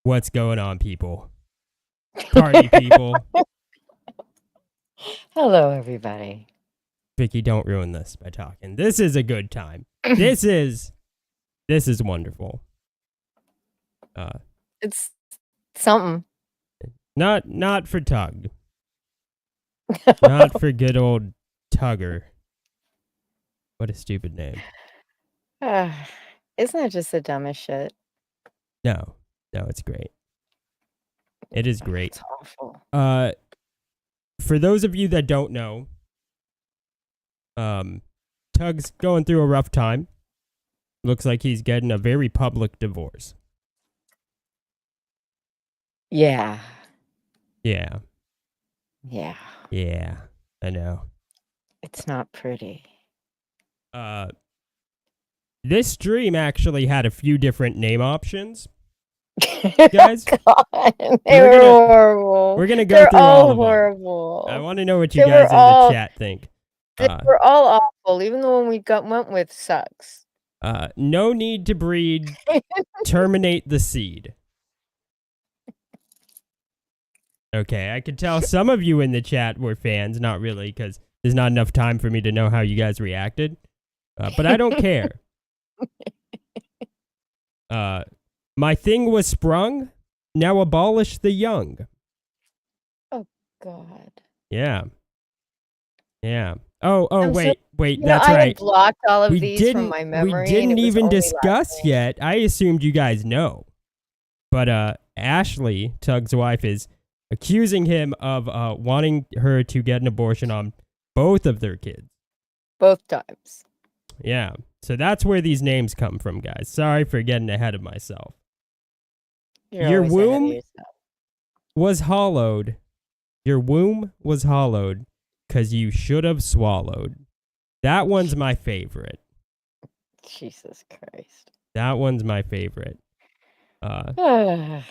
What's going on, people? Party people. Hello, everybody. Vicky, don't ruin this by talking. This is a good time. This is wonderful. It's something. Not for Tug. Not for good old Tugger. What a stupid name. Isn't that just the dumbest shit? No, it's great. It is great. It's awful. For those of you that don't know, Tug's going through a rough time. Looks like he's getting a very public divorce. Yeah. Yeah. Yeah. Yeah. I know. It's not pretty. This stream actually had a few different name options. Guys, God, they were horrible. We're gonna go through all of them. Horrible. I want to know what you guys in the chat think. They were all awful. Even the one we went with sucks. No need to breed. Terminate the seed. Okay, I could tell some of you in the chat were fans. Not really, because there's not enough time for me to know how you guys reacted. But I don't care. My thing was sprung. Now abolish the young. Oh, God. Yeah. Oh, wait. You That's know, right. I blocked all of these from my memory. We didn't even discuss yet. I assumed you guys know. But Ashley, Tug's wife, is accusing him of wanting her to get an abortion on both of their kids. Both times. Yeah. So that's where these names come from, guys. Sorry for getting ahead of myself. Your womb was hollowed. Your womb was hollowed because you should have swallowed. That one's my favorite. Jesus Christ. That one's my favorite. A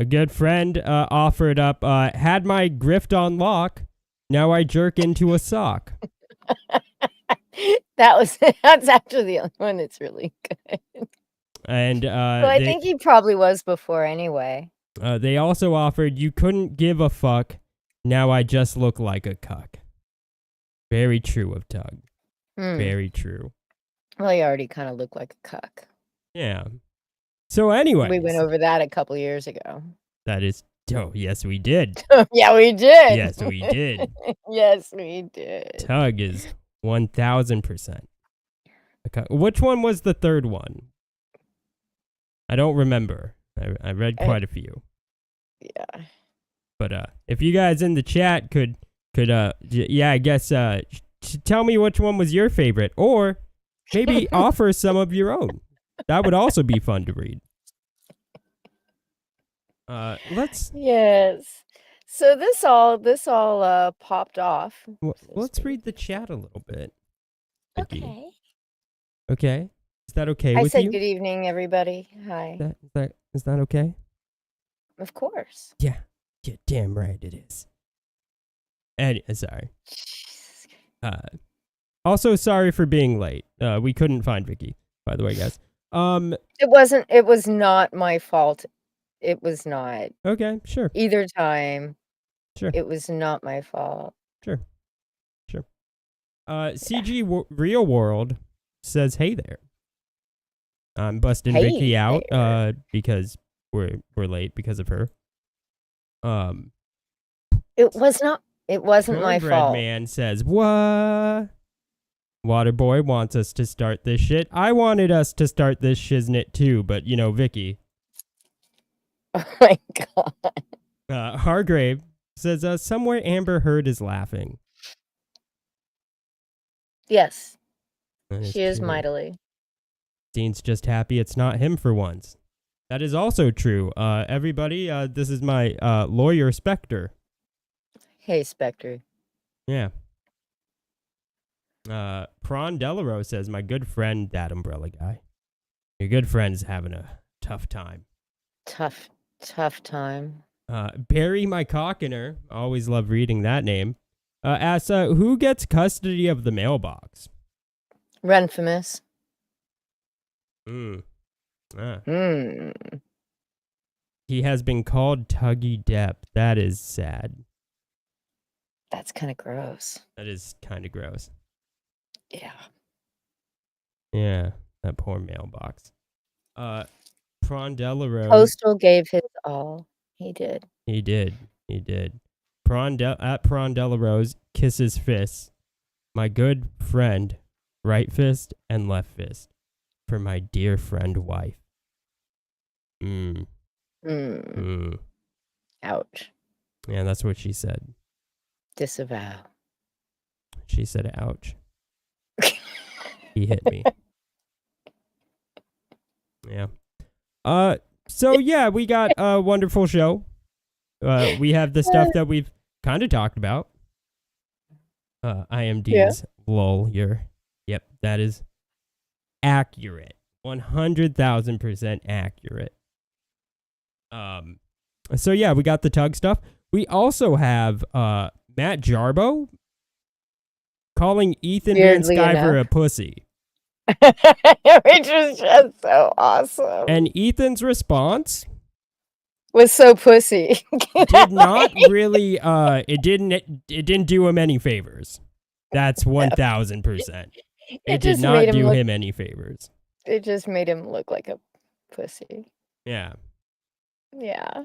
good friend offered up, had my grift on lock. Now I jerk into a sock. That's actually the only one that's really good. And well, I think he probably was before anyway. They also offered, you couldn't give a fuck. Now I just look like a cuck. Very true of Tug. Very true. Well, he already kind of looked like a cuck. Yeah. So anyway. We went over that a couple years ago. That is, oh, yes, we did. Yeah, we did. Yes, we did. Yes, we did. Tug is 1,000%. Which one was the third one? I don't remember. I read quite a few. Yeah. But if you guys in the chat could yeah, I guess tell me which one was your favorite, or maybe offer some of your own. That would also be fun to read. Let's. Yes. So this all popped off. Let's read the chat a little bit. Okay. Okay. Is that okay with you? I said good evening, everybody. Hi. Is that okay? Of course. Yeah. Yeah, damn right it is. And sorry. Also sorry for being late. We couldn't find Vicky, by the way, guys. It was not my fault. It was not. Okay, sure. Either time. Sure. It was not my fault. Sure. CG Real World says, "Hey there. I'm busting Vicky out because we're late because of her." It wasn't my fault. Man says, "What? Waterboy wants us to start this shit. I wanted us to start this shiznit too, but you know, Vicky." Oh my god. Hargrave says, "Somewhere Amber Heard is laughing." Yes. She is mightily. Dean's just happy it's not him for once. That is also true. Everybody, this is my lawyer, Spectre. Hey, Spectre. Yeah. Prawn Delarose says, "My good friend, that umbrella guy. Your good friend's having a tough time." Tough time. Barry, my cockiner, always love reading that name, asks, who gets custody of the mailbox? Renfamous. He has been called Tuggy Depp. That is sad. That's kind of gross. That is kind of gross. Yeah. Yeah, that poor mailbox. Prawn Delarose. Postal gave his all. He did. He did. At Prawn Delarose, kisses fists. My good friend, right fist and left fist. For my dear friend wife. Ouch. Yeah, that's what she said. Disavow. She said, ouch. He hit me. Yeah. So yeah, we got a wonderful show. We have the stuff that we've kind of talked about. IMD's lol. Yep, that is accurate. 100,000% accurate. So yeah, we got the Tug stuff. We also have Matt Jarbo calling Ethan Van Sciver a pussy. Which was just so awesome. And Ethan's response was so pussy. Did not really it didn't do him any favors. That's 1,000%. It did not do him any favors. It just made him look like a pussy. Yeah. Yeah.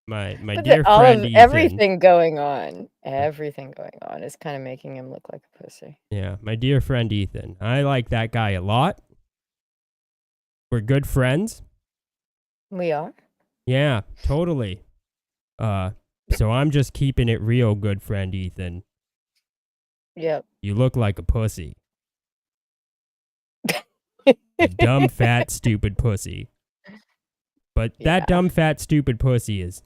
My dear friend Ethan. Everything going on is kind of making him look like a pussy. Yeah, my dear friend Ethan. I like that guy a lot. We're good friends. We are? Yeah, totally. So I'm just keeping it real, good friend Ethan. Yep. You look like a pussy. A dumb, fat, stupid pussy. But that dumb, fat, stupid pussy is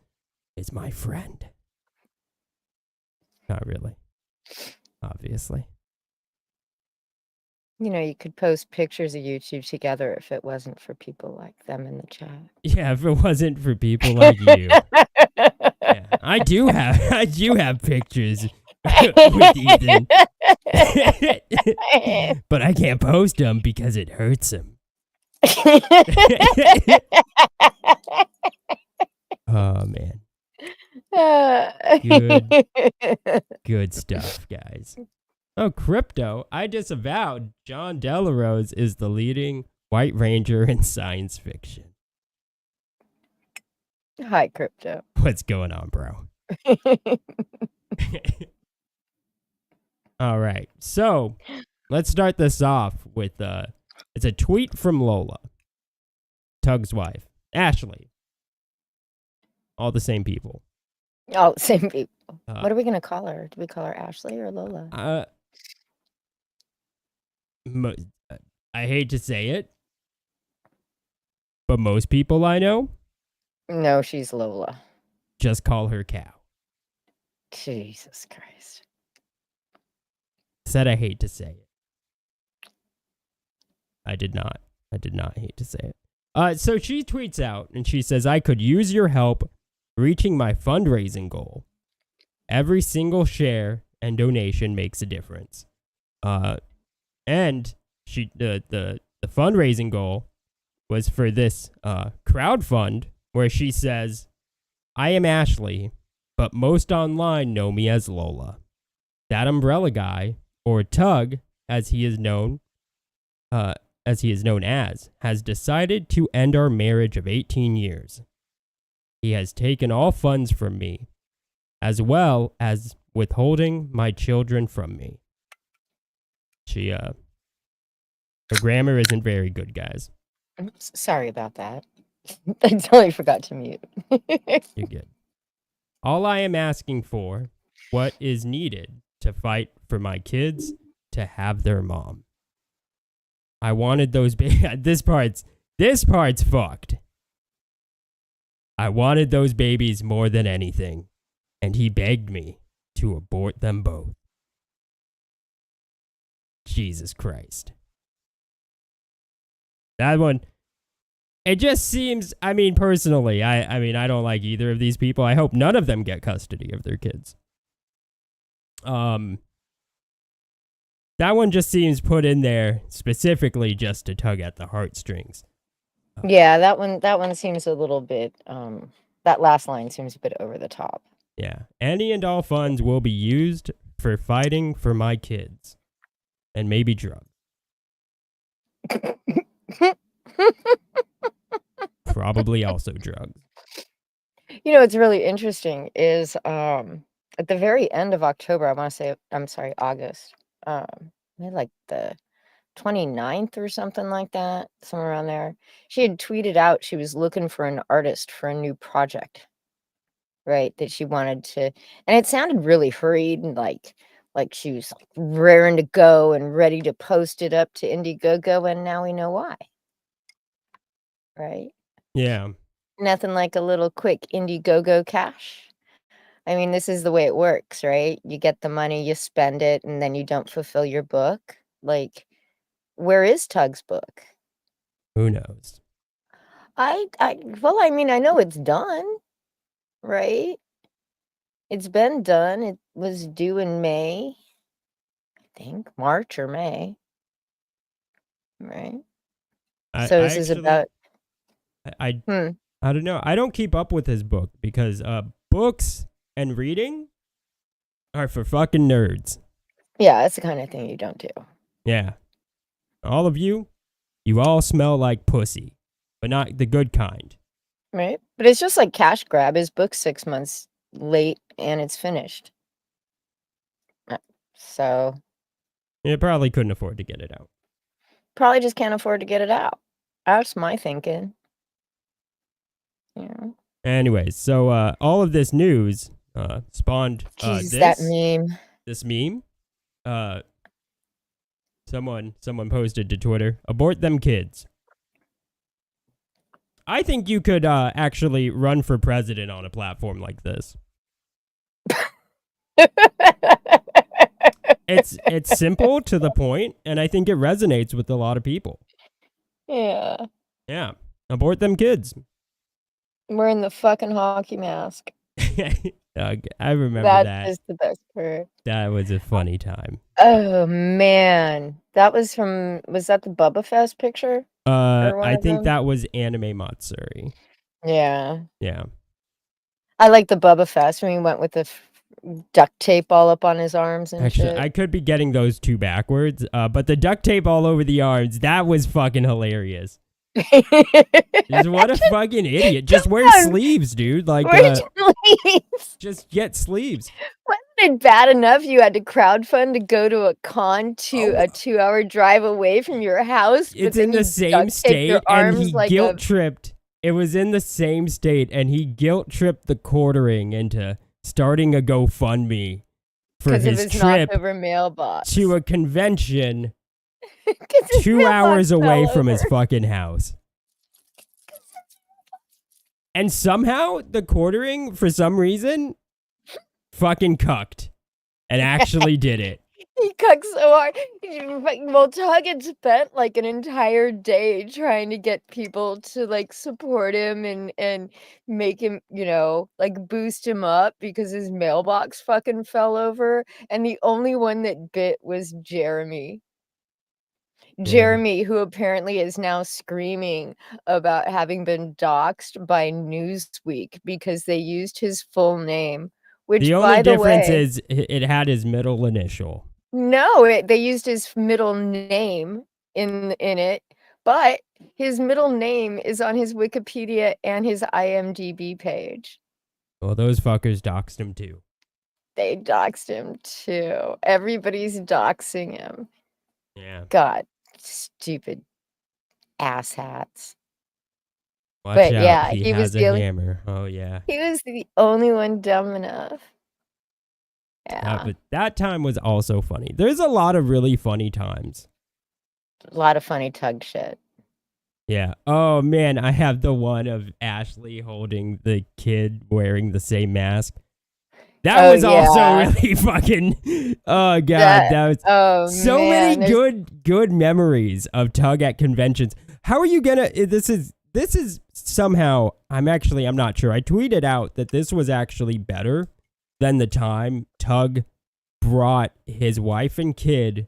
my friend. Not really. Obviously. You know, you could post pictures of YouTube together if it wasn't for people like them in the chat. Yeah, if it wasn't for people like you. Yeah, I do have pictures with Ethan. But I can't post them because it hurts him. Oh man. Good stuff, guys. Oh, crypto. I disavowed John Delarose is the leading White Ranger in science fiction. Hi, crypto. What's going on, bro? All right. So let's start this off with it's a tweet from Lola, Tug's wife, Ashley. All the same people. Oh, same people. What are we gonna call her? Do we call her Ashley or Lola? I hate to say it, but most people I know. No, she's Lola. Just call her Cow. Jesus Christ. Said I hate to say it. I did not hate to say it. So she tweets out and she says, I could use your help reaching my fundraising goal. Every single share and donation makes a difference. And she the fundraising goal was for this crowdfund where she says, I am Ashley, but most online know me as Lola. That umbrella guy, or Tug, as he is known as, has decided to end our marriage of 18 years. He has taken all funds from me, as well as withholding my children from me. Her grammar isn't very good, guys. Oops, sorry about that. I totally forgot to mute. You're good. All I am asking for, what is needed to fight for my kids to have their mom. I wanted those this part's fucked. I wanted those babies more than anything, and he begged me to abort them both. Jesus Christ. That one, it just seems, I mean, personally, I don't like either of these people. I hope none of them get custody of their kids. That one just seems put in there specifically just to tug at the heartstrings. Yeah, that one seems a little bit, that last line seems a bit over the top. Yeah. Any and all funds will be used for fighting for my kids. And maybe drugs. Probably also drugs. You know, what's really interesting is at the very end of October, August, like the 29th or something like that, somewhere around there, she had tweeted out she was looking for an artist for a new project, right? That she wanted to, and it sounded really hurried and like she was like raring to go and ready to post it up to Indiegogo, and now we know why. Right? Yeah. Nothing like a little quick Indiegogo cash. I mean, this is the way it works, right? You get the money, you spend it, and then you don't fulfill your book. Like, where is Tug's book? Who knows? Well, I mean, I know it's done, right? It's been done. It was due in May, I think, March or May, right? So this is about. I don't know. I don't keep up with his book because books and reading are for fucking nerds. Yeah, that's the kind of thing you don't do. Yeah. All of you all smell like pussy, but not the good kind. Right? But it's just like cash grab. His book's 6 months late and it's finished. So. You probably couldn't afford to get it out. Probably just can't afford to get it out. That's my thinking. Yeah. Anyways, so all of this news spawned Jesus, that meme. This meme. Someone posted to Twitter, "Abort them kids." I think you could actually run for president on a platform like this. It's simple to the point, and I think it resonates with a lot of people. Yeah. Yeah. Abort them kids. Wearing the fucking hockey mask. I remember that. That is the best part. That was a funny time. Oh man, was that the Bubba Fest picture? I think that was Anime Matsuri. Yeah. Yeah. I like the Bubba Fest when he went with the duct tape all up on his arms and Actually, shit. I could be getting those two backwards, but the duct tape all over the arms, that was fucking hilarious. Just what a fucking idiot. Just wear sleeves, dude. Like, sleeves. Just get sleeves. Wasn't it bad enough you had to crowdfund to go to a con a 2-hour drive away from your house? It's in the same state, and he guilt tripped. It was in the same state, and he guilt tripped the quartering into starting a GoFundMe for his trip to a convention 2 hours away from his fucking house. And somehow the quartering, for some reason, fucking cucked and actually did it. He cucked so hard. Well, Tug had spent like an entire day trying to get people to like support him and make him, like boost him up because his mailbox fucking fell over. And the only one that bit was Jeremy. Jeremy, who apparently is now screaming about having been doxxed by Newsweek because they used his full name. Which, the only difference is it had his middle initial. No, they used his middle name in it, but his middle name is on his Wikipedia and his IMDb page. Well, those fuckers doxed him too. They doxed him too. Everybody's doxing him. Yeah. God. Stupid asshats. Watch out. Yeah, he has a hammer. Oh yeah. He was the only one dumb enough. Yeah. But that time was also funny. There's a lot of really funny times. A lot of funny Tug shit. Yeah. Oh man, I have the one of Ashley holding the kid wearing the same mask. That was also really fucking. Oh god, that was so many good memories of Tug at conventions. How are you gonna? This is somehow. I'm not sure. I tweeted out that this was actually better than the time Tug brought his wife and kid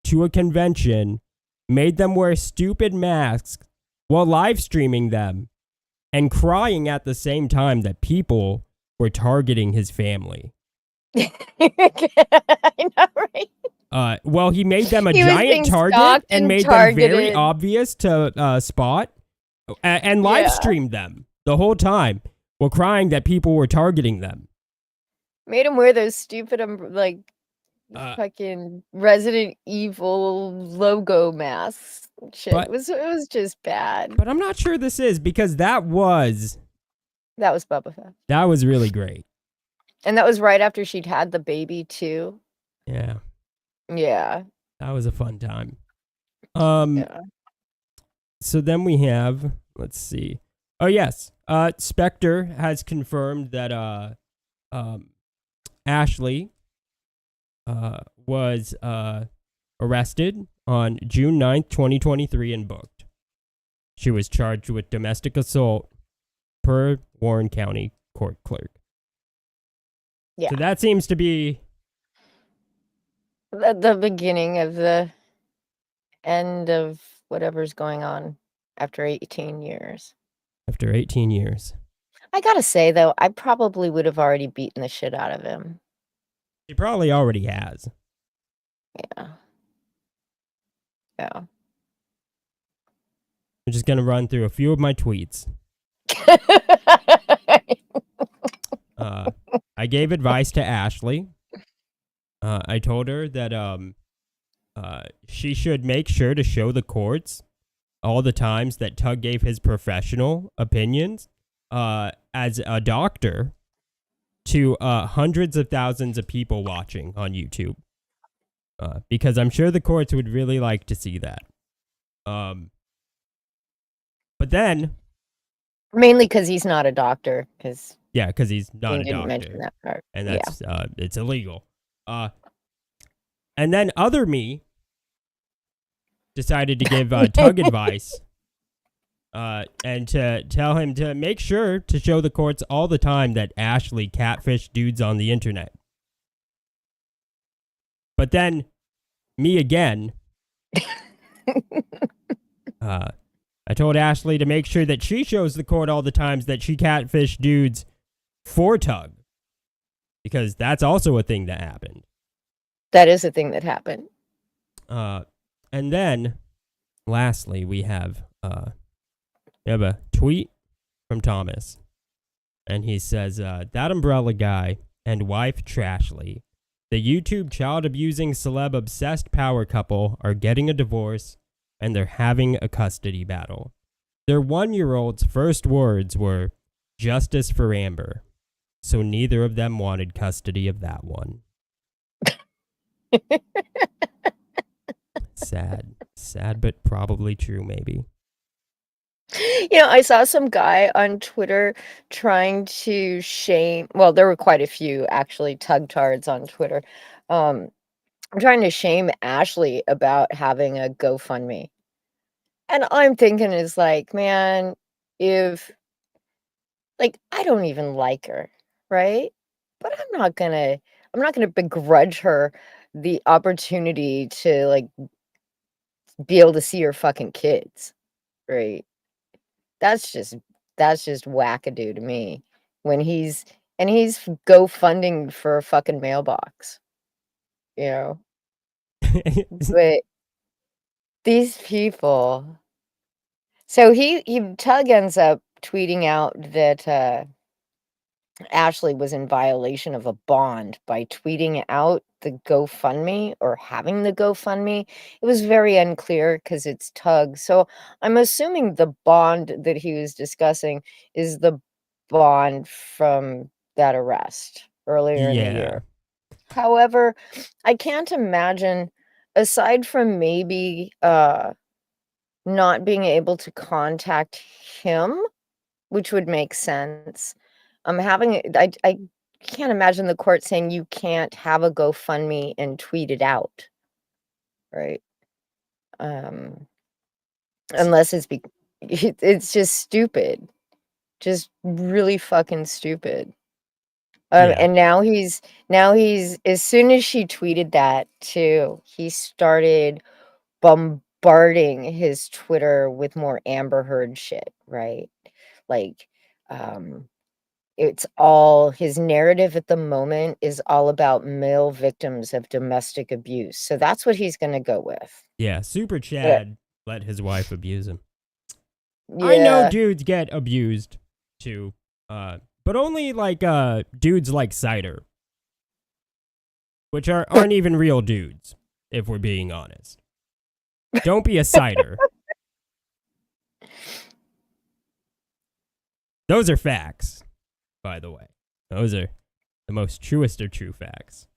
to a convention, made them wear stupid masks while live streaming them, and crying at the same time that people were targeting his family. I know, right? Well, he made them a giant target and made them very obvious to spot, and live streamed them the whole time while crying that people were targeting them. Made him wear those stupid, fucking Resident Evil logo masks. Shit, it was just bad. But I'm not sure this is, because that was Bubba Fett. That was really great. And that was right after she'd had the baby too. Yeah. Yeah. That was a fun time. So then we have, let's see. Oh yes. Spectre has confirmed that Ashley was arrested on June 9th, 2023 and booked. She was charged with domestic assault per Warren County court clerk. Yeah. So that seems to be the beginning of the end of whatever's going on after 18 years. After 18 years. I gotta say, though, I probably would have already beaten the shit out of him. He probably already has. Yeah. Yeah. I'm just going to run through a few of my tweets. I gave advice to Ashley. I told her that she should make sure to show the courts all the times that Tug gave his professional opinions as a doctor to hundreds of thousands of people watching on YouTube. Because I'm sure the courts would really like to see that. But then... Mainly because he's not a doctor. Yeah, because he's not a didn't mention doctor. that part. And that's, it's illegal. And then other me decided to give Tug advice. And to tell him to make sure to show the courts all the time that Ashley catfished dudes on the internet. But then, me again, I told Ashley to make sure that she shows the court all the times that she catfished dudes for Tug. Because that's also a thing that happened. That is a thing that happened. And then, lastly, we have a tweet from Thomas. And he says, that umbrella guy and wife Trashly, the YouTube child-abusing celeb-obsessed power couple, are getting a divorce, and they're having a custody battle. Their 1-year-old's first words were, "Justice for Amber." So neither of them wanted custody of that one. Sad. Sad, but probably true, maybe. I saw some guy on Twitter trying to shame, well, there were quite a few actually tugtards on Twitter, trying to shame Ashley about having a GoFundMe. And I'm thinking is like, man, if, like, I don't even like her, right? But I'm not gonna begrudge her the opportunity to, like, be able to see her fucking kids, right? That's just wackadoo to me when he's GoFunding for a fucking mailbox, you know? But these people, so Tug ends up tweeting out that Ashley was in violation of a bond by tweeting out the GoFundMe or having the GoFundMe. It was very unclear because it's Tug. So I'm assuming the bond that he was discussing is the bond from that arrest earlier in the year. However, I can't imagine, aside from maybe not being able to contact him, which would make sense. I can't imagine the court saying you can't have a GoFundMe and tweet it out, right? Unless it's just stupid, just really fucking stupid. And now he's as soon as she tweeted that too, he started bombarding his Twitter with more Amber Heard shit, right? Like, it's all his narrative at the moment is all about male victims of domestic abuse. So that's what he's going to go with. Yeah, Super Chad let his wife abuse him. Yeah. I know dudes get abused too, but only like dudes like Cider, which aren't even real dudes, if we're being honest. Don't be a Cider. Those are facts, by the way. Those are the most truest of true facts.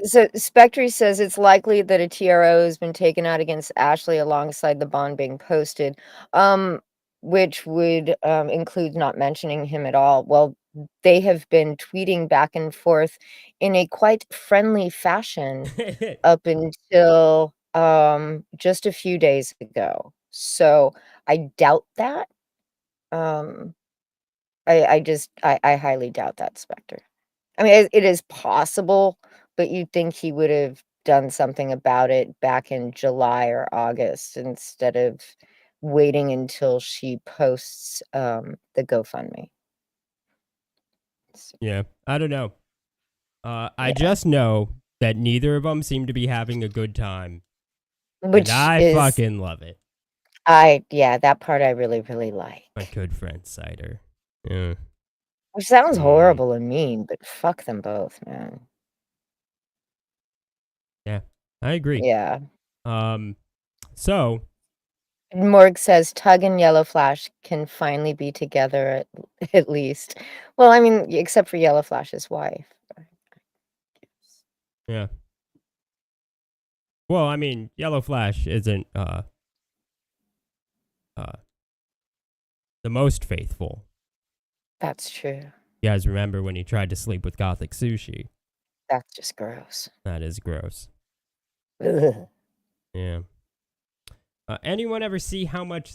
So Spectre says it's likely that a TRO has been taken out against Ashley alongside the bond being posted, which would include not mentioning him at all. Well, they have been tweeting back and forth in a quite friendly fashion up until just a few days ago. So I doubt that. I highly doubt that, Spectre. I mean, it is possible, but you'd think he would have done something about it back in July or August instead of waiting until she posts the GoFundMe. Yeah, I don't know. I just know that neither of them seem to be having a good time. Which I fucking love it. That part I really, really like. My good friend Cider. Yeah. Which sounds horrible and mean, but fuck them both, man. Yeah, I agree. Yeah. So Morg says Tug and Yellow Flash can finally be together at least. Well, I mean, except for Yellow Flash's wife. Yeah. Well, I mean, Yellow Flash isn't the most faithful. That's true. You guys remember when he tried to sleep with Gothic Sushi? That's just gross. That is gross. Ugh. Yeah. Anyone ever see how much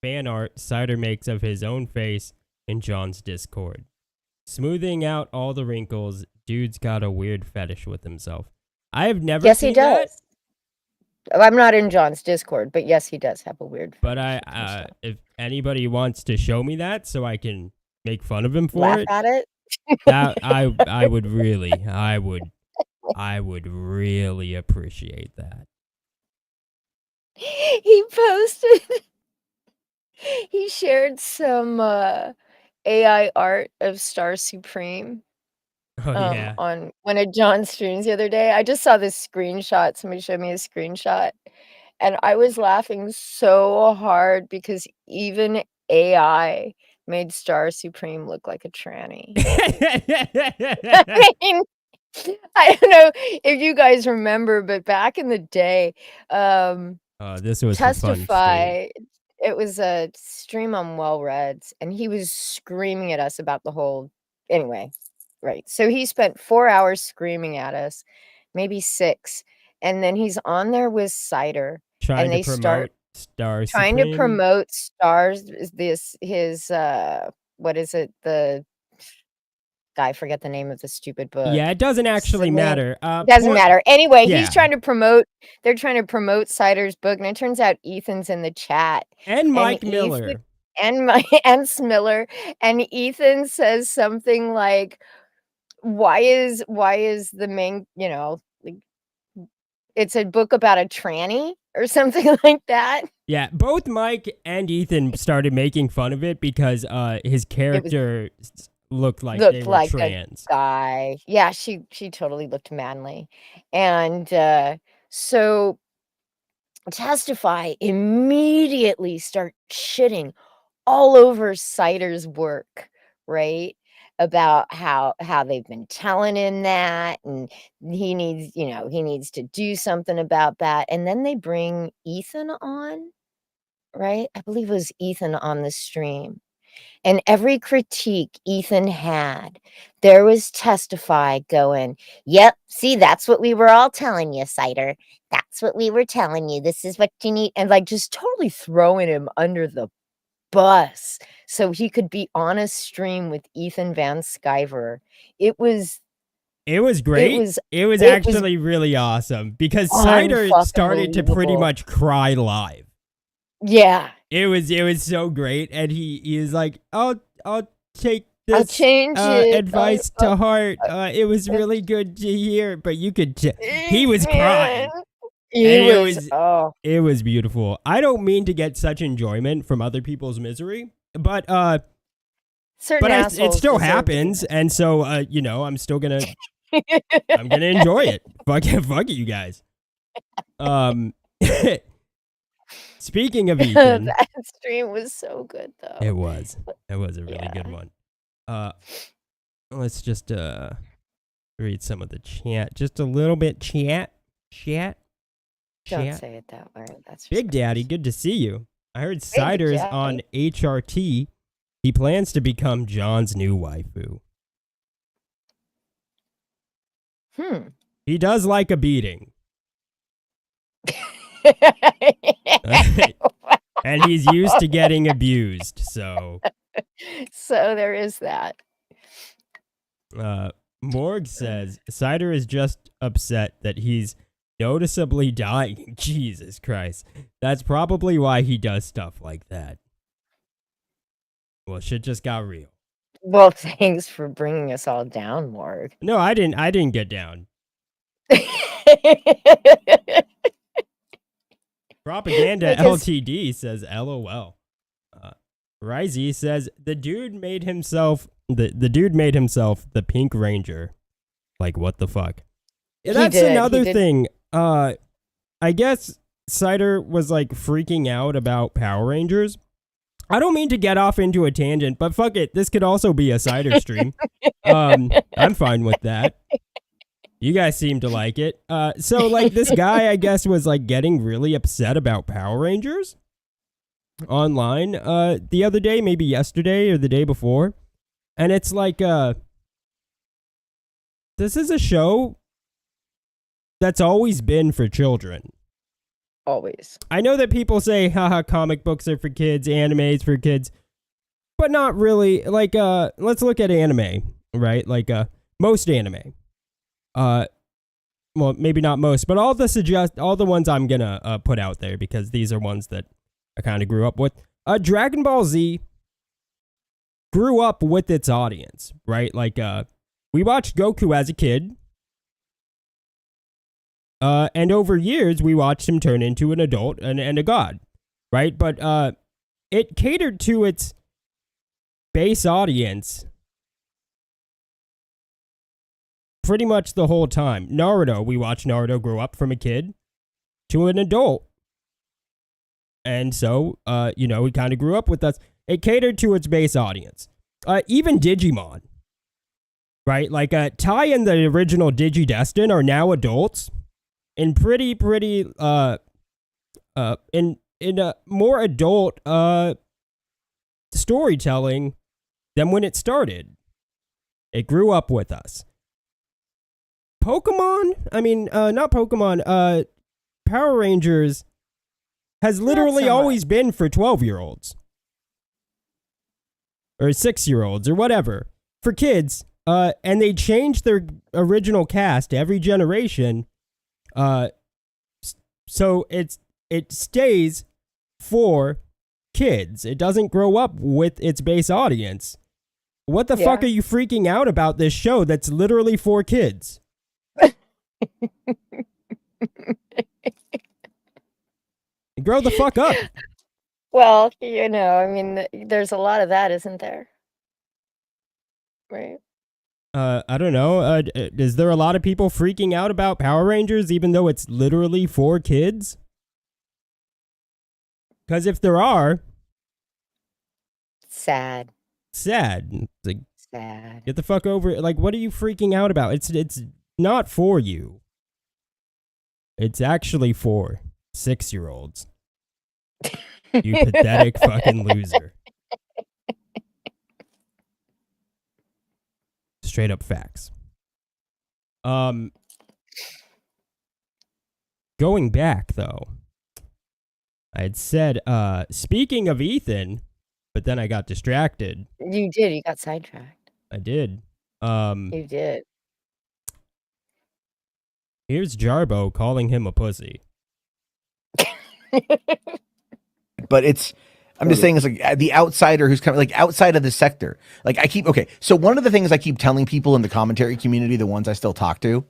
fan art Cider makes of his own face in John's Discord? Smoothing out all the wrinkles, dude's got a weird fetish with himself. I have never yes, seen he does. that. I'm not in John's Discord, but yes, he does have a weird fetish. But if anybody wants to show me that so I can make fun of him for Laugh at it? that I would really appreciate that. He posted he shared some AI art of Star Supreme Oh yeah. on one of John's streams the other day. I just saw this screenshot. Somebody showed me a screenshot, and I was laughing so hard because even AI made Star Supreme look like a tranny. I mean, I don't know if you guys remember, but back in the day, this was Testify, it was a stream on Well Reds, and he was screaming at us about the whole anyway, right. So he spent 4 hours screaming at us, maybe 6, and then he's on there with Cider, trying and they start Star trying Supreme. to promote Stars his what is it? I forget the name of the stupid book. Yeah, it doesn't actually matter. Doesn't matter. Anyway, yeah. They're trying to promote Cider's book, and it turns out Ethan's in the chat. And Mike Miller. And Smiller. And Ethan says something like, why is the main, like, it's a book about a tranny or something like that. Yeah, both Mike and Ethan started making fun of it because his character looked like they were trans. A guy. Yeah, she totally looked manly. And so Testify immediately start shitting all over Cider's work, right? About how they've been telling him that, and he needs to do something about that. And then they bring Ethan on, right? I believe it was Ethan on the stream. And every critique Ethan had, there was Testify going, yep, see, that's what we were all telling you, Cider. That's what we were telling you. This is what you need. And like just totally throwing him under the bus so he could be on a stream with Ethan Van Sciver. It was great. It was actually really awesome because Cider started to pretty much cry live. Yeah. It was so great, and he is like, I'll take this I'll change advice to heart. It was really good to hear, but you could he was crying. It was beautiful. I don't mean to get such enjoyment from other people's misery, but it still happens, and so I'm still gonna I'm gonna enjoy it. Fuck it, you guys. Speaking of Ethan, that stream was so good, though. It was a really good one. Let's just read some of the chat, just a little bit. Chat. Don't say it that way. That's Big Daddy. Good to see you. I heard Cider's on HRT. He plans to become John's new waifu. He does like a beating. And he's used to getting abused, so there is that. Morg says Cider is just upset that he's noticeably dying. Jesus Christ. That's probably why he does stuff like that. Well, shit just got real. Well, thanks for bringing us all down, Morg. No, I didn't get down. Propaganda LTD says LOL. Rizey says the dude made himself the Pink Ranger. Like, what the fuck? That's another thing. I guess Cider was like freaking out about Power Rangers. I don't mean to get off into a tangent, but fuck it. This could also be a Cider stream. I'm fine with that. You guys seem to like it. So like this guy, I guess, was like getting really upset about Power Rangers online the other day, maybe yesterday or the day before. And it's like, this is a show that's always been for children. Always. I know that people say, haha, comic books are for kids, anime's for kids, but not really. Like, let's look at anime, right? Like, most anime. Well, maybe not most, but all the ones I'm gonna put out there because these are ones that I kind of grew up with. Dragon Ball Z grew up with its audience, right? Like, we watched Goku as a kid. And over years, we watched him turn into an adult and a god, right? But it catered to its base audience pretty much the whole time. Naruto, we watched Naruto grow up from a kid to an adult. And so, he kind of grew up with us. It catered to its base audience. Even Digimon, right? Like, Tai and the original Digidestin are now adults. In pretty in a more adult storytelling than when it started. It grew up with us. Pokemon, not Pokemon, Power Rangers has literally always been for 12-year-olds. Or 6-year-olds, or whatever. For kids, and they changed their original cast every generation. So it stays for kids. It doesn't grow up with its base audience. What the fuck are you freaking out about this show that's literally for kids? Grow the fuck up. Well, there's a lot of that, isn't there? Right. I don't know. Is there a lot of people freaking out about Power Rangers even though it's literally for kids? Because if there are... Sad. Like, sad. Get the fuck over it. Like, what are you freaking out about? It's not for you. It's actually for 6-year-olds. You pathetic fucking loser. Straight up facts. Going back though, I had said, speaking of Ethan, but then I got distracted. You did. You got sidetracked. I did. You did. Here's Jarbo calling him a pussy. But I'm just saying, it's like the outsider who's kind of like outside of the sector. Like so one of the things I keep telling people in the commentary community, the ones I still talk to,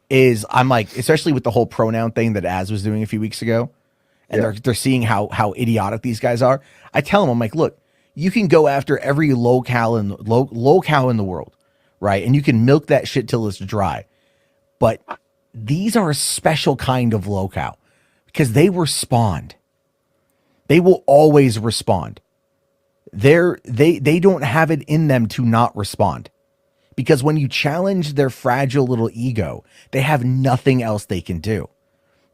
is I'm like, especially with the whole pronoun thing that Az was doing a few weeks ago, and they're seeing how idiotic these guys are. I tell them, I'm like, look, you can go after every locale in the world, right? And you can milk that shit till it's dry. But these are a special kind of locale because they were spawned. They will always respond. They don't have it in them to not respond. Because when you challenge their fragile little ego, they have nothing else they can do.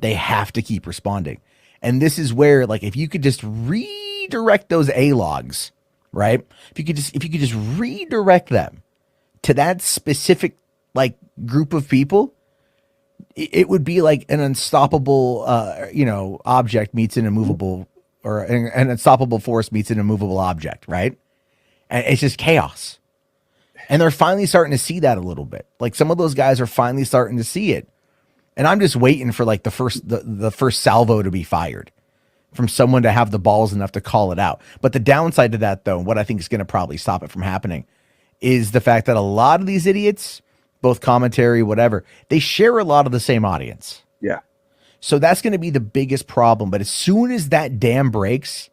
They have to keep responding. And this is where, like, if you could just redirect those A-logs, right? If you could just redirect them to that specific, like, group of people, it would be like an unstoppable, object meets an immovable, or an unstoppable force meets an immovable object, right? And it's just chaos. And they're finally starting to see that a little bit. Like, some of those guys are finally starting to see it. And I'm just waiting for like the first salvo to be fired from someone to have the balls enough to call it out. But the downside to that, though, what I think is going to probably stop it from happening, is the fact that a lot of these idiots, both commentary, whatever, they share a lot of the same audience. Yeah. So that's going to be the biggest problem. But as soon as that dam breaks,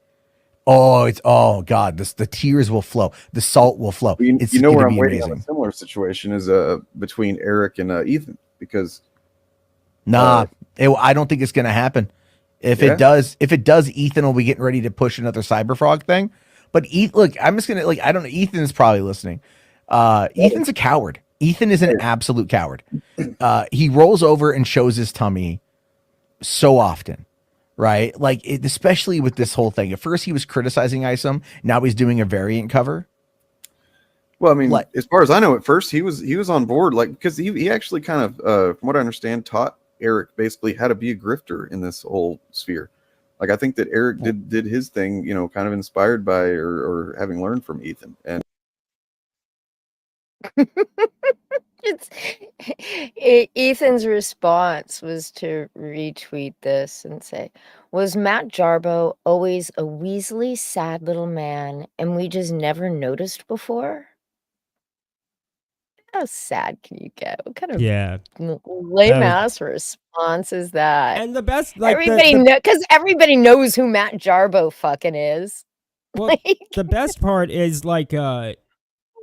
oh God, the tears will flow, the salt will flow. You know where I'm waiting amazing. on a similar situation is between Eric and Ethan, because I don't think it's going to happen. If it does, Ethan will be getting ready to push another Cyberfrog thing. But look, I'm just gonna I don't know. Ethan's probably listening. Ethan's a coward. Ethan is an absolute coward. He rolls over and shows his tummy so often, right? Like especially with this whole thing. At first, he was criticizing Isom. Now he's doing a variant cover. Well, I mean, as far as I know, at first he was on board, like because he actually kind of, from what I understand, taught Eric basically how to be a grifter in this whole sphere. Like I think that Eric did his thing, kind of inspired by or having learned from Ethan. And Ethan's response was to retweet this and say, "Was Matt Jarbo always a Weasley sad little man and we just never noticed before?" How sad can you get? What kind of lame ass response is that? And the best, because everybody knows who Matt Jarbo fucking is. Well, the best part is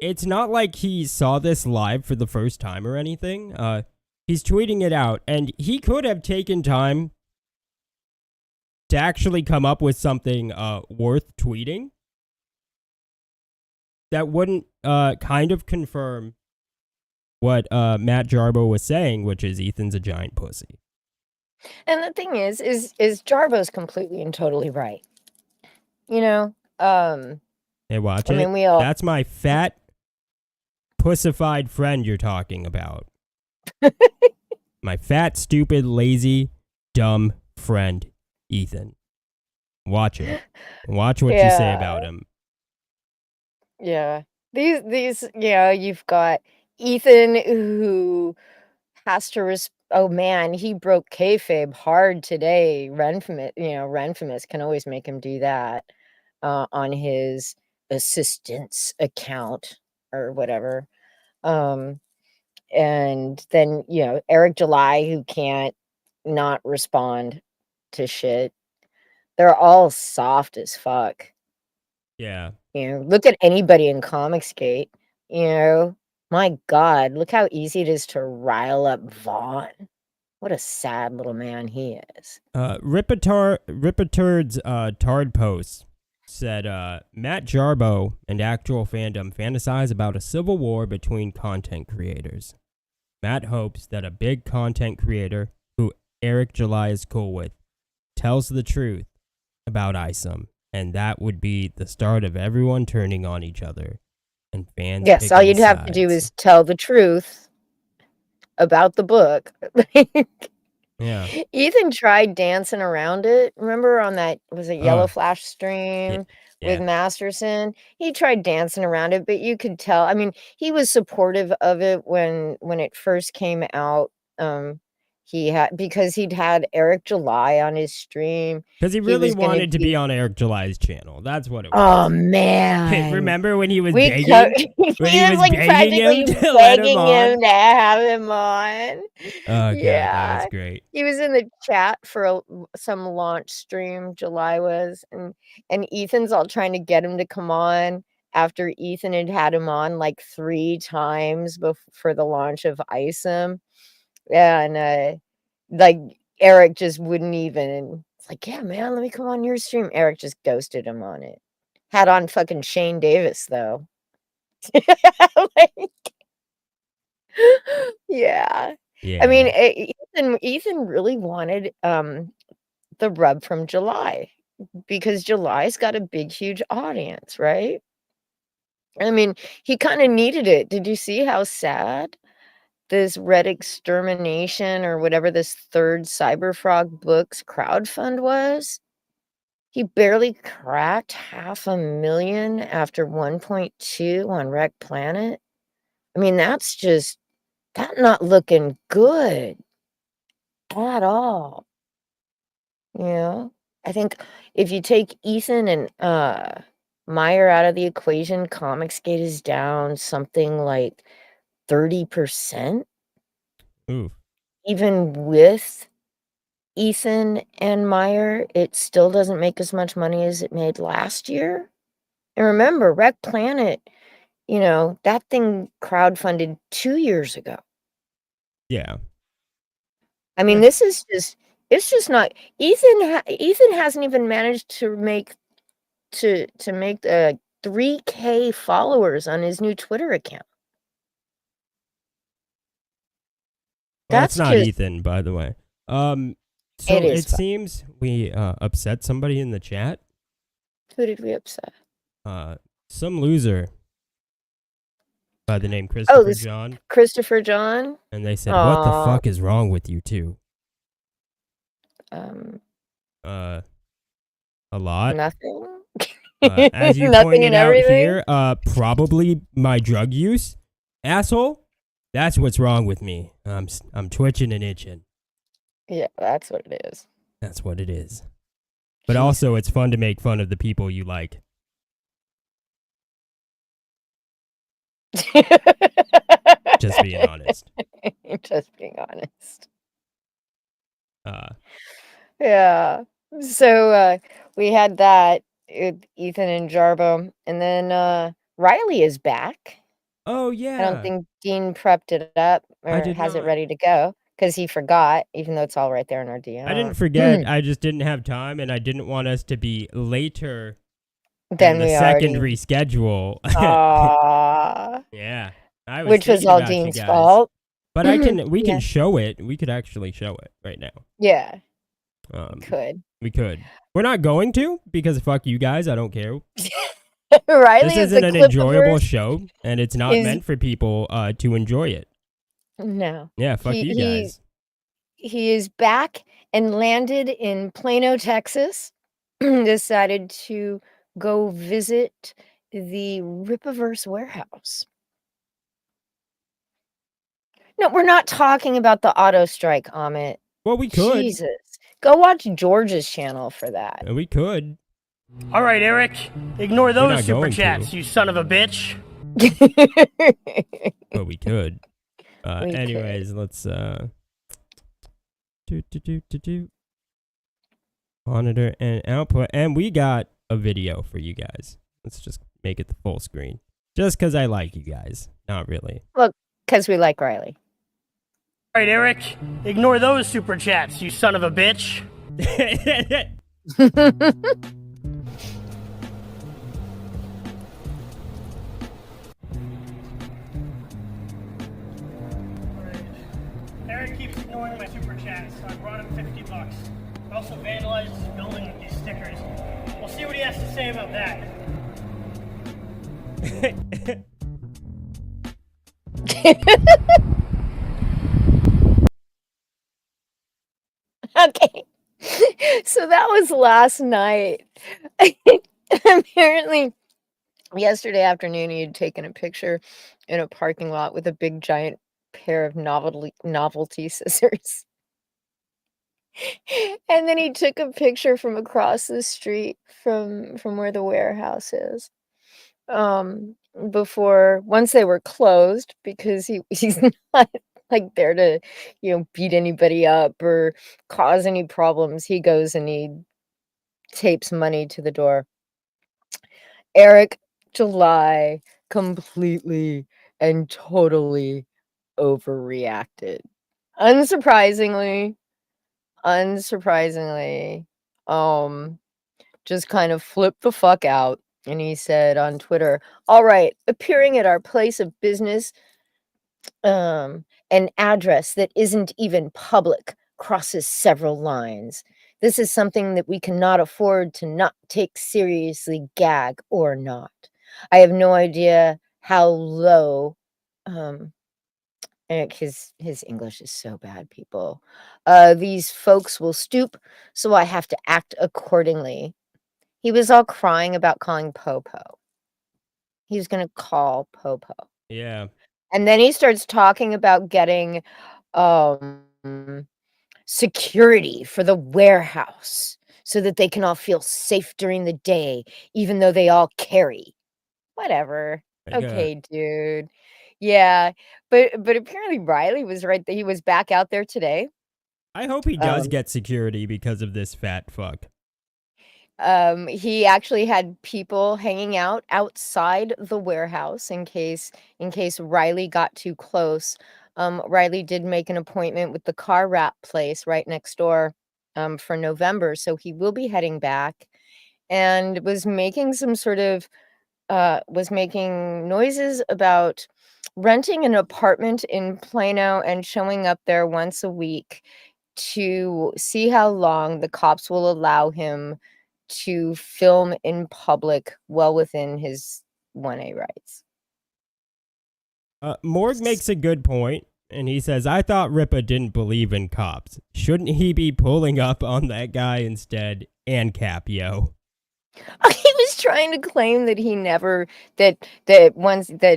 it's not like he saw this live for the first time or anything. He's tweeting it out, and he could have taken time to actually come up with something worth tweeting that wouldn't kind of confirm what Matt Jarbo was saying, which is Ethan's a giant pussy. And the thing is Jarbo's completely and totally right. Hey, watch it. That's my fat, pussified friend you're talking about. My fat, stupid, lazy, dumb friend, Ethan. Watch it. Watch what you say about him. Yeah. You've got Ethan who has to oh man, he broke kayfabe hard today. Renfamous can always make him do that on his assistant's account or whatever. And then, Eric July, who can't not respond to shit. They're all soft as fuck. Yeah. Look at anybody in Comicsgate. My God, look how easy it is to rile up Vaughn. What a sad little man he is. Ripperturd's Tard post said, Matt Jarbo and actual fandom fantasize about a civil war between content creators. Matt hopes that a big content creator, who Eric July is cool with, tells the truth about Isom, and that would be the start of everyone turning on each other. And fans. Yes, all you'd have to do is tell the truth about the book. Yeah. Ethan tried dancing around it. Remember on that, was it Yellow Flash stream with Masterson? He tried dancing around it, but you could tell. I mean, he was supportive of it when it first came out. Because he'd had Eric July on his stream. Because he really wanted to be on Eric July's channel. That's what it was. Oh man! Remember when he was begging? He was practically begging him to have him on. Oh god, that was great. He was in the chat for some launch stream. July was, and Ethan's all trying to get him to come on after Ethan had him on like 3 times for the launch of Isom. And Eric just wouldn't even. It's like, yeah, man, let me come on your stream. Eric just ghosted him on it. Had on fucking Shane Davis though. Yeah. I mean, Ethan really wanted the rub from July because July's got a big, huge audience, right? I mean, he kind of needed it. Did you see how sad this Red Extermination or whatever this third Cyberfrog books crowdfund was? He barely cracked $500,000 after 1.2 on Wreck Planet. I mean, that's not looking good at all. I think if you take Ethan and Meyer out of the equation, Comicsgate is down something like 30%. Ooh. Even with Ethan and Meyer, it still doesn't make as much money as it made last year. And remember, Wreck Planet, that thing crowdfunded 2 years ago. Yeah. I mean, this is just It's just not. Ethan hasn't even managed to make 3K followers on his new Twitter account. Well, that's not just, Ethan, by the way. So it seems we upset somebody in the chat. Who did we upset? Some loser by the name Christopher John. Christopher John. And they said, "What the fuck is wrong with you two?" A lot. Nothing. As you pointed out here, probably my drug use, asshole. That's what's wrong with me. I'm twitching and itching. Yeah, that's what it is. That's what it is. But also, it's fun to make fun of the people you like. Just being honest. Just being honest. Yeah. So we had that with Ethan and Jarbo, and then Riley is back. Oh yeah. I don't think Dean prepped it up or has it ready to go because he forgot, even though it's all right there in our DM. I didn't forget. I just didn't have time, and I didn't want us to be later than the second reschedule. Yeah. Which was all Dean's fault. But we can show it. We could actually show it right now. Yeah. We could. We're not going to because fuck you guys. I don't care. Riley, this isn't an enjoyable show, and it's not meant for people to enjoy it. No. Yeah, fuck you guys. He is back and landed in Plano, Texas. Decided to go visit the Ripaverse warehouse. No, we're not talking about the auto strike, Amit. Well, we could. Jesus. Go watch George's channel for that. We could. All right, Eric. Ignore those super chats, you son of a bitch. Well, we could. Anyways, let's monitor and output, and we got a video for you guys. Let's just make it the full screen. Just because I like you guys. Not really. Look, because we like Riley. All right, Eric. Ignore those super chats, you son of a bitch. Eric keeps ignoring my super chats, so I brought him $50. I also vandalized his building with these stickers. We'll see what he has to say about that. Okay. So that was last night. Apparently, yesterday afternoon, he had taken a picture in a parking lot with a big giant pair of novelty scissors. And then he took a picture from across the street from where the warehouse is. Once they were closed, because he's not like there to, beat anybody up or cause any problems. He goes and he tapes money to the door. Eric July completely and totally overreacted. Unsurprisingly, just kind of flipped the fuck out. And he said on Twitter, "All right, appearing at our place of business, an address that isn't even public crosses several lines. This is something that we cannot afford to not take seriously, gag or not. I have no idea how low," and his English is so bad, people. "These folks will stoop, so I have to act accordingly." He was all crying about calling Popo. He was going to call Popo. Yeah. And then he starts talking about getting security for the warehouse so that they can all feel safe during the day, even though they all carry. Whatever. Okay, dude. Yeah. But apparently Riley was right that he was back out there today. I hope he does get security because of this fat fuck. He actually had people hanging out outside the warehouse in case Riley got too close. Riley did make an appointment with the car wrap place right next door. for November. So he will be heading back, and was making some sort of was making noises about renting an apartment in Plano and showing up there once a week to see how long the cops will allow him to film in public well within his 1A rights. Morg makes a good point, and he says, I thought Ripa didn't believe in cops. Shouldn't he be pulling up on that guy instead? And Capio. He was trying to claim that he never that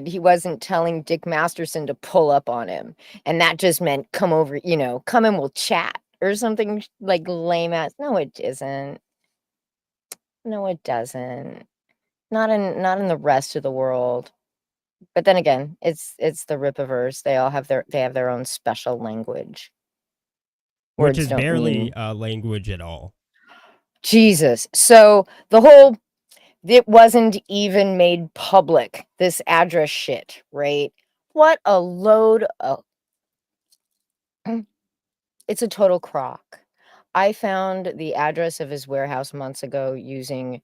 he wasn't telling Dick Masterson to pull up on him, and that just meant come over, come and we'll chat or something like lame ass. No, it isn't. No, it doesn't. Not in the rest of the world. But then again, it's the Ripaverse. They have their own special language, which is barely a language at all. Jesus. So it wasn't even made public, this address shit, right? What a load of... It's a total crock. I found the address of his warehouse months ago using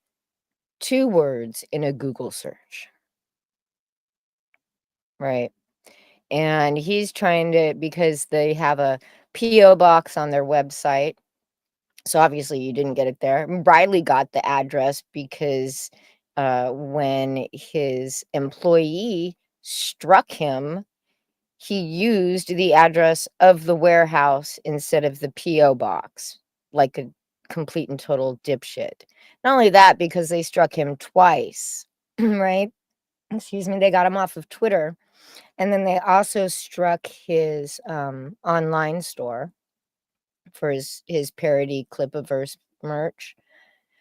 2 words in a Google search. Right. And he's trying to, because they have a P.O. box on their website. So obviously you didn't get it there. Riley got the address because when his employee struck him, he used the address of the warehouse instead of the P.O. box, like a complete and total dipshit. Not only that, because they struck him twice, right? Excuse me, they got him off of Twitter. And then they also struck his online store for his parody Clipaverse merch.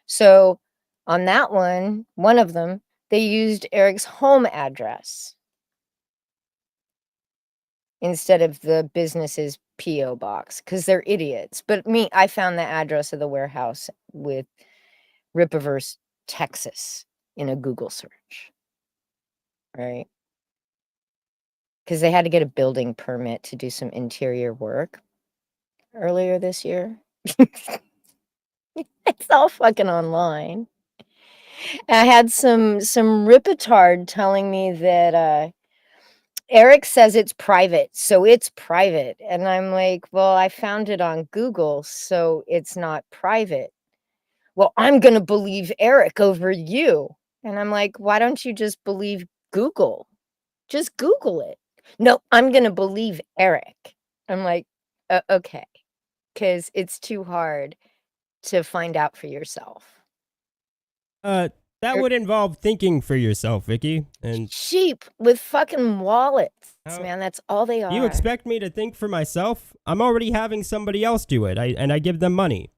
So on that one of them, they used Eric's home address instead of the business's P.O. box, because they're idiots. But I found the address of the warehouse with Ripaverse, Texas in a Google search. Right? Because they had to get a building permit to do some interior work earlier this year. It's all fucking online. I had some ripetard telling me that Eric says it's private, so it's private. And I'm like, well, I found it on Google, so it's not private. Well, I'm going to believe Eric over you. And I'm like, why don't you just believe Google? Just Google it. No, I'm going to believe Eric. I'm like, okay, because it's too hard to find out for yourself. That would involve thinking for yourself, Vicky. And sheep with fucking wallets, man. That's all they are. You expect me to think for myself? I'm already having somebody else do it, and I give them money.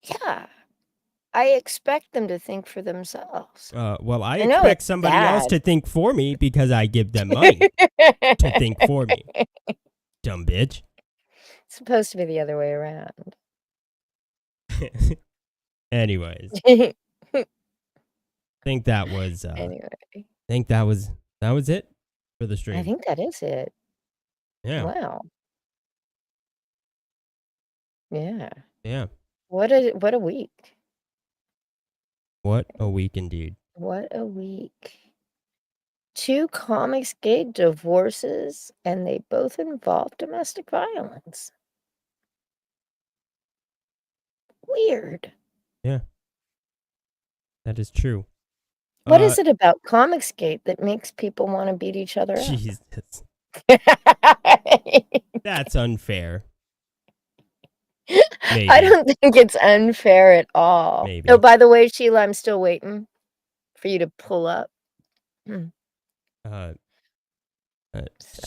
Yeah. I expect them to think for themselves. Well, I expect somebody else to think for me because I give them money to think for me. Dumb bitch. It's supposed to be the other way around. Anyways. I think that was anyway. I think that was it for the stream. I think that is it. Yeah. Wow. Yeah. Yeah. What a week. What a week indeed. What a week. 2 Comicsgate divorces, and they both involve domestic violence. Weird. Yeah. That is true. What is it about Comicsgate that makes people want to beat each other up? Jesus. That's unfair. Maybe. I don't think it's unfair at all. Maybe. Oh, by the way, Sheila, I'm still waiting for you to pull up.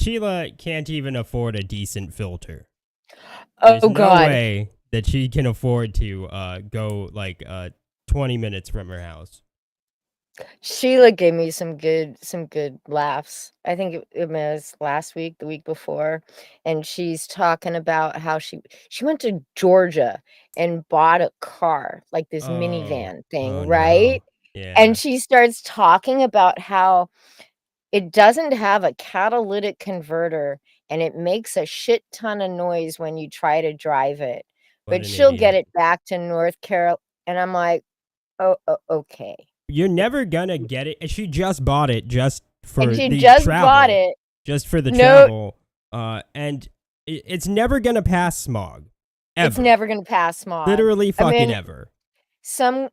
Sheila can't even afford a decent filter. Oh, There's God. no way that she can afford to go like 20 minutes from her house. Sheila gave me some good laughs. I think it was last week, the week before, and she's talking about how she went to Georgia and bought a car, like this minivan thing, right? No. Yeah. And she starts talking about how it doesn't have a catalytic converter and it makes a shit ton of noise when you try to drive it. but she'll get it back to North Carolina. And I'm like, oh, okay. You're never gonna get it. She just bought it just for and she the just travel. Bought it. Just for the travel. And it's never gonna pass smog. Ever. It's never gonna pass smog. Literally fucking ever. Some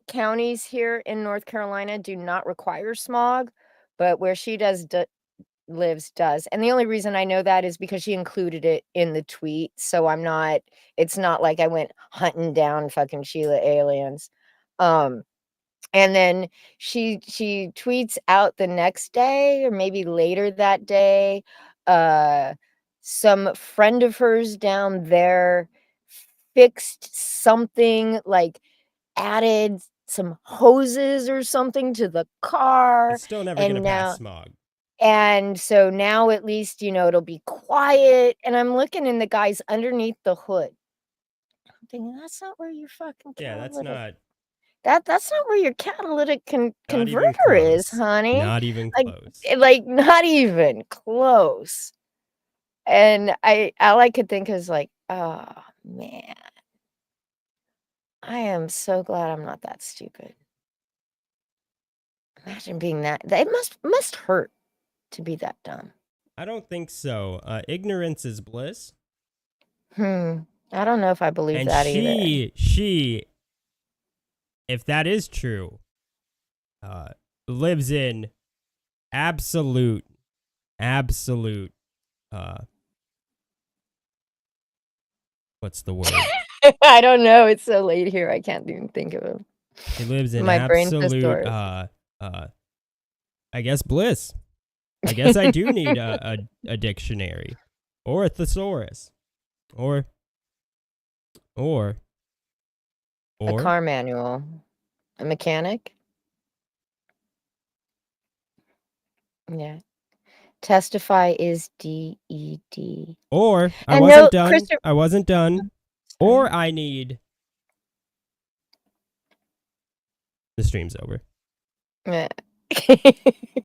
counties here in North Carolina do not require smog, but where she lives does. And the only reason I know that is because she included it in the tweet. So it's not like I went hunting down fucking Sheila aliens. And then she tweets out the next day or maybe later that day, some friend of hers down there fixed something, like added some hoses or something to the car. It's still never gonna pass smog. And so now at least, it'll be quiet. And I'm looking in the guys underneath the hood. I'm thinking, that's not where your fucking that's not. That's not where your catalytic converter is, honey. Not even close. Like not even close. And all I could think is like, oh man, I am so glad I'm not that stupid. Imagine being that. It must hurt to be that dumb. I don't think so. Ignorance is bliss. I don't know if I believe that either. She, if that is true, lives in absolute, what's the word? I don't know. It's so late here. I can't even think of him. She lives in My absolute, I guess, bliss. I guess I do need a dictionary or a thesaurus or a car manual, a mechanic. Yeah. Testify is DED. Or I wasn't done. I wasn't done. Or I need. The stream's over.